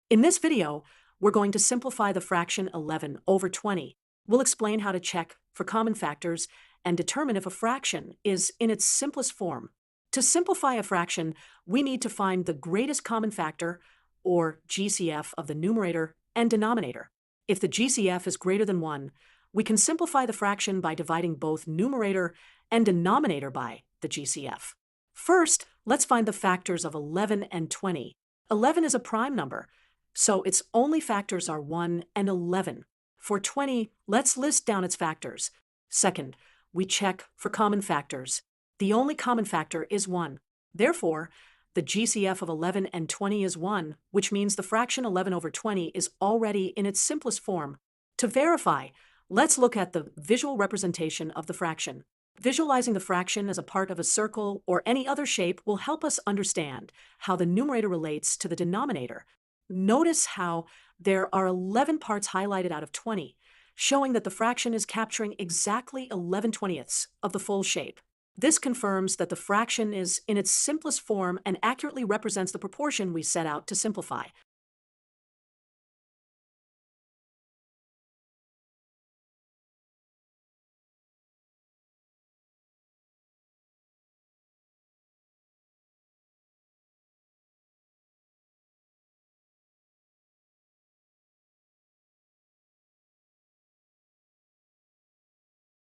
In this video, we're going to simplify the fraction 11 over 20. We'll explain how to check for common factors and determine if a fraction is in its simplest form. To simplify a fraction, we need to find the greatest common factor, or GCF, of the numerator and denominator. If the GCF is greater than 1, we can simplify the fraction by dividing both numerator and denominator by the GCF. First, let's find the factors of 11 and 20. 11 is a prime number, so its only factors are 1 and 11. For 20, let's list down its factors. Second, we check for common factors. The only common factor is 1. Therefore, the GCF of 11 and 20 is 1, which means the fraction 11 over 20 is already in its simplest form. To verify, let's look at the visual representation of the fraction. Visualizing the fraction as a part of a circle or any other shape will help us understand how the numerator relates to the denominator. Notice how there are 11 parts highlighted out of 20, showing that the fraction is capturing exactly 11/20ths of the full shape. This confirms that the fraction is in its simplest form and accurately represents the proportion we set out to simplify.